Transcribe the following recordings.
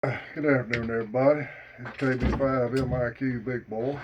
Good afternoon, everybody. It's KB5 MIQ Big Boy.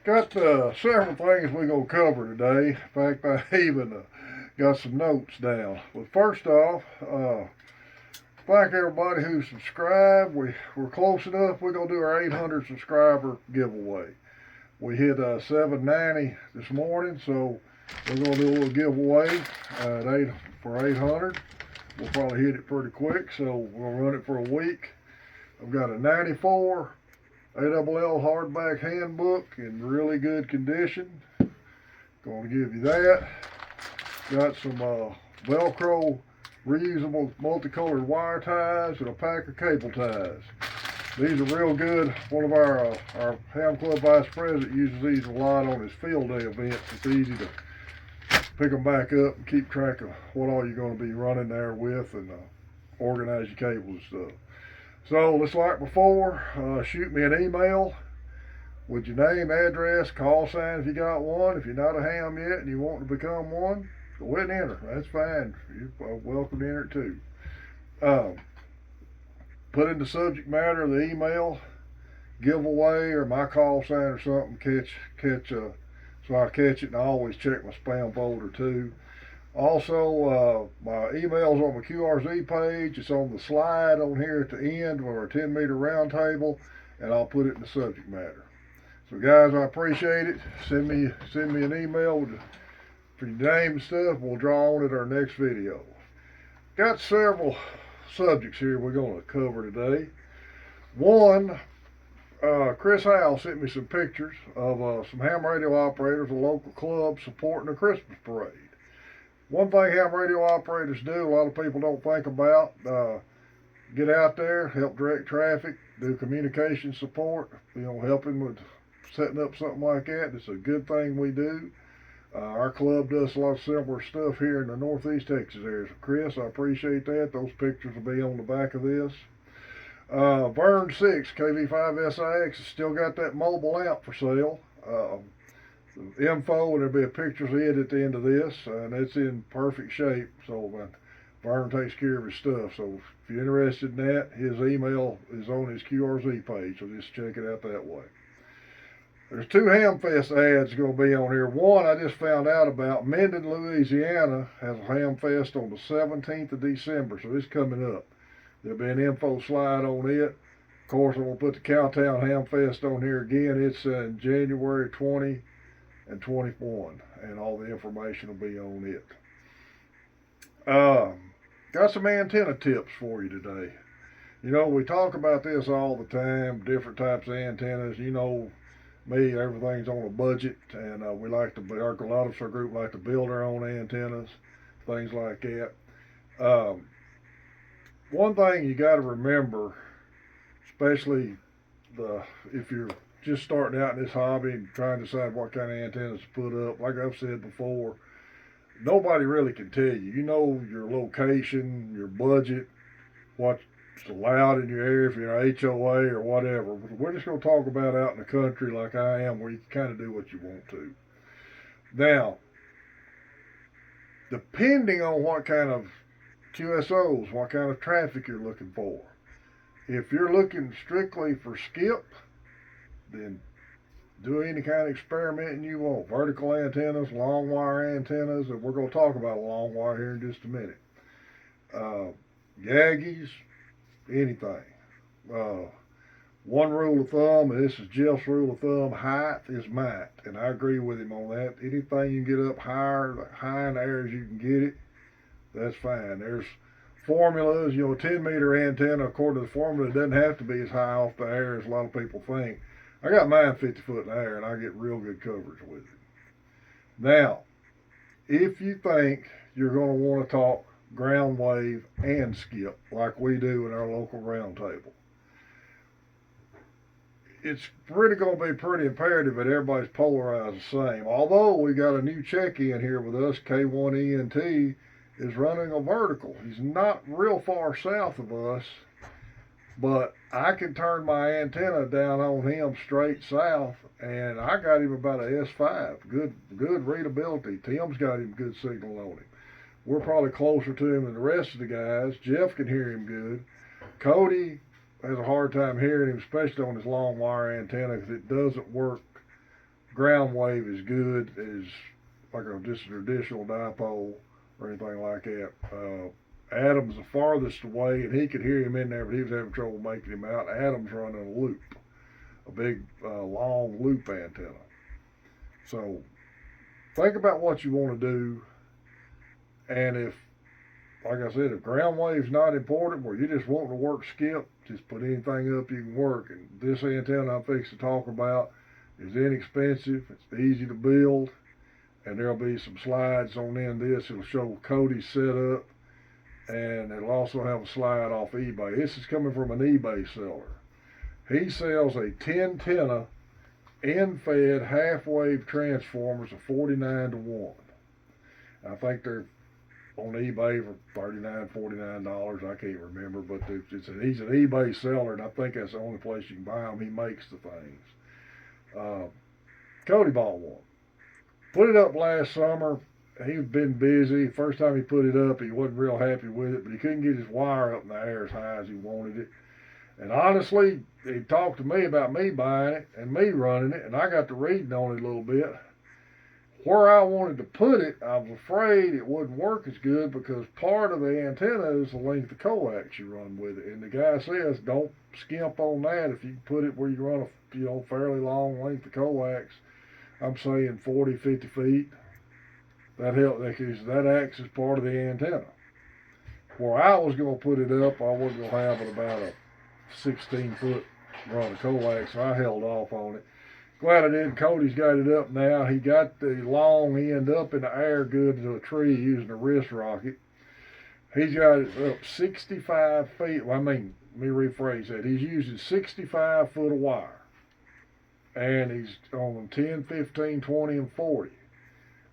Got several things we're going to cover today. In fact, I even got some notes down. But first off, thank everybody who subscribed. We're close enough. We're going to do our 800 subscriber giveaway. We hit 790 this morning, so we're going to do a little giveaway for 800. We'll probably hit it pretty quick, so we'll run it for a week. I've got a 94 ALL hardback handbook in really good condition. Going to give you that. Got some Velcro reusable multicolored wire ties and a pack of cable ties. These are real good. One of our Ham Club vice president uses these a lot on his field day events. It's easy to pick them back up and keep track of what all you're going to be running there with and organize your cables and stuff. So, just like before, shoot me an email with your name, address, call sign if you got one. If you're not a ham yet and you want to become one, go ahead and enter. That's fine. You're welcome to enter it too. Put in the subject matter of the email, giveaway or my call sign or something, so I catch it, and I always check my spam folder too. Also, my email's on my QRZ page. It's on the slide on here at the end of our 10-meter round table, and I'll put it in the subject matter. So, guys, I appreciate it. Send me an email for your name and stuff. We'll draw on it our next video. Got several subjects here we're going to cover today. One, Chris Howell sent me some pictures of some ham radio operators, a local club supporting a Christmas parade. One thing ham radio operators do, a lot of people don't think about, get out there, help direct traffic, do communication support, helping with setting up something like that. It's a good thing we do. Our club does a lot of similar stuff here in the Northeast Texas area. So Chris, I appreciate that. Those pictures will be on the back of this. Vern 6 KV5SIX has still got that mobile amp for sale. The info, and there'll be a picture of it at the end of this, and it's in perfect shape. So Vern takes care of his stuff. So if you're interested in that, his email is on his QRZ page, so just check it out that way. There's two Hamfest ads going to be on here. One I just found out about. Minden, Louisiana has a Hamfest on the 17th of December, so it's coming up. There'll be an info slide on it. Of course, I'm going to put the Cowtown Hamfest on here again. It's in January 20 and 21, and all the information will be on it. Got some antenna tips for you today. We talk about this all the time, different types of antennas. Me, everything's on a budget, and we like to, a lot of us, our group like to build our own antennas, things like that. One thing you got to remember, especially if you're just starting out in this hobby and trying to decide what kind of antennas to put up, like I've said before, nobody really can tell you. You know your location, your budget, what's allowed in your area, if you're an HOA or whatever. We're just going to talk about out in the country like I am, where you can kind of do what you want to. Now, depending on what kind of QSOs, what kind of traffic you're looking for. If you're looking strictly for skip, then do any kind of experimenting you want. Vertical antennas, long wire antennas, and we're going to talk about a long wire here in just a minute. Yaggies, anything. One rule of thumb, and this is Jeff's rule of thumb, height is might, and I agree with him on that. Anything you can get up high in the air as you can get it, that's fine. There's formulas, a 10-meter antenna, according to the formula, it doesn't have to be as high off the air as a lot of people think. I got mine 50 foot in the air, and I get real good coverage with it. Now, if you think you're going to want to talk ground wave and skip, like we do in our local round table, it's going to be pretty imperative that everybody's polarized the same. Although we got a new check-in here with us, K1ENT is running a vertical. He's not real far south of us, but I can turn my antenna down on him straight south, and I got him about a S5. Good readability. Tim's got him good signal on him. We're probably closer to him than the rest of the guys. Jeff can hear him good. Cody has a hard time hearing him, especially on his long wire antenna, because it doesn't work ground wave as good as like just a traditional dipole or anything like that. Adam's the farthest away, and he could hear him in there, but he was having trouble making him out. Adam's running a loop, a big long loop antenna. So think about what you want to do, and if, like I said, if ground wave's not important, or you just want to work skip, just put anything up you can work. And this antenna I'm fixing to talk about is inexpensive, it's easy to build, and there'll be some slides on the end of this. It'll show Cody's setup, and it'll also have a slide off eBay. This is coming from an eBay seller. He sells a TENTENNA end fed half wave transformers of 49 to 1. I think they're on eBay for $39, $49. I can't remember, but he's an eBay seller, and I think that's the only place you can buy them. He makes the things. Cody bought one. Put it up last summer. He'd been busy. First time he put it up, he wasn't real happy with it, but he couldn't get his wire up in the air as high as he wanted it. And honestly, he talked to me about me buying it and me running it, and I got to reading on it a little bit. Where I wanted to put it, I was afraid it wouldn't work as good, because part of the antenna is the length of coax you run with it. And the guy says don't skimp on that. If you put it where you run a fairly long length of coax, I'm saying 40, 50 feet, that acts as part of the antenna. Where I was going to put it up, I was going to have it about a 16-foot run of coax, so I held off on it. Glad I did. Cody's got it up now. He got the long end up in the air good to a tree using a wrist rocket. He's got it up 65 feet. Well, let me rephrase that. He's using 65 foot of wire. And he's on 10, 15, 20, and 40.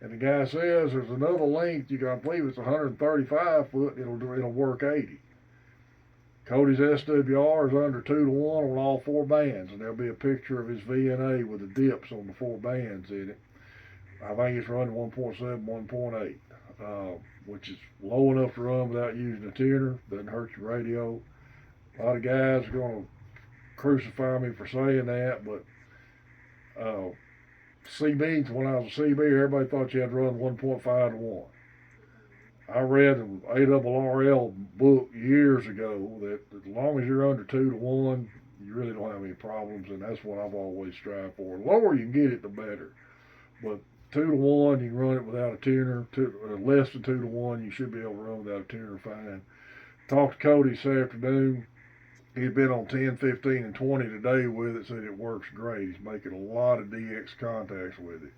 And the guy says there's another length, I believe it's 135 foot, it'll work 80. Cody's SWR is under 2 to 1 on all 4 bands, and there'll be a picture of his VNA with the dips on the 4 bands in it. I think it's running 1.7, 1.8, which is low enough to run without using a tuner. Doesn't hurt your radio. A lot of guys are going to crucify me for saying that, but CB, when I was a CB, everybody thought you had to run 1.5 to 1. I read an ARRL book years ago that as long as you're under 2 to 1, you really don't have any problems, and that's what I've always strived for. The lower you can get it, the better. But 2 to 1, you can run it without a tuner. Less than 2 to 1, you should be able to run without a tuner fine. Talked to Cody this afternoon. He'd been on 10, 15, and 20 today with it, said it works great. He's making a lot of DX contacts with it.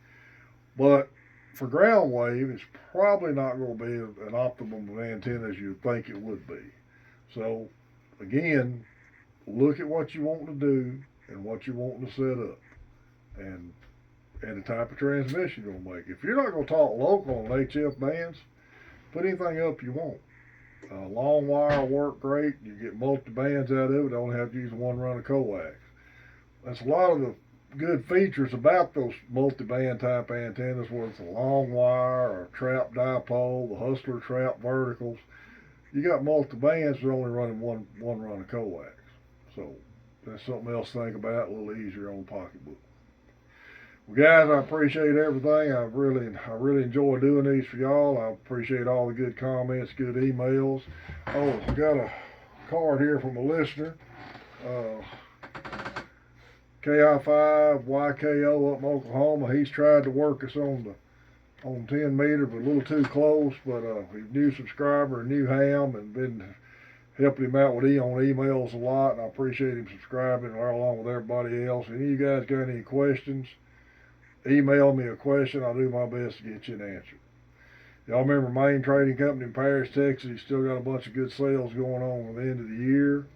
But for ground wave, it's probably not going to be an optimum of antenna as you think it would be. So, again, look at what you want to do and what you want to set up, and the type of transmission you're going to make. If you're not going to talk local on HF bands, put anything up you want. Long wire will work great. You get multi-bands out of it. Only have to use one run of coax. That's a lot of the good features about those multi-band type antennas, where it's a long wire or a trap dipole, the Hustler trap verticals. You got multi-bands, but only running one run of coax. So that's something else to think about, a little easier on the pocketbook. Well, guys, I appreciate everything. I really enjoy doing these for y'all. I appreciate all the good comments, good emails. Oh, I got a card here from a listener. KI5YKO up in Oklahoma. He's tried to work us on 10 meter, but a little too close. But he's a new subscriber, a new ham, and been helping him out with on emails a lot. And I appreciate him subscribing along with everybody else. Any of you guys got any questions, email me a question. I'll do my best to get you an answer. Y'all remember Main Trading Company in Paris, Texas? He's still got a bunch of good sales going on at the end of the year.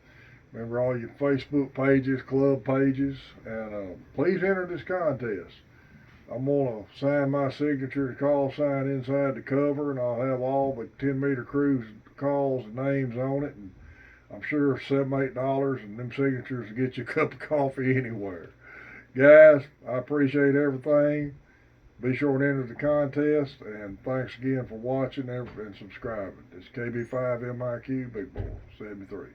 Remember all your Facebook pages, club pages, and please enter this contest. I'm going to sign my signature and call sign inside the cover, and I'll have all the 10 meter crews calls and names on it, and I'm sure $7, $8, and them signatures will get you a cup of coffee anywhere. Guys, I appreciate everything. Be sure to enter the contest, and thanks again for watching and subscribing. It's KB5MIQ Big Boy 73.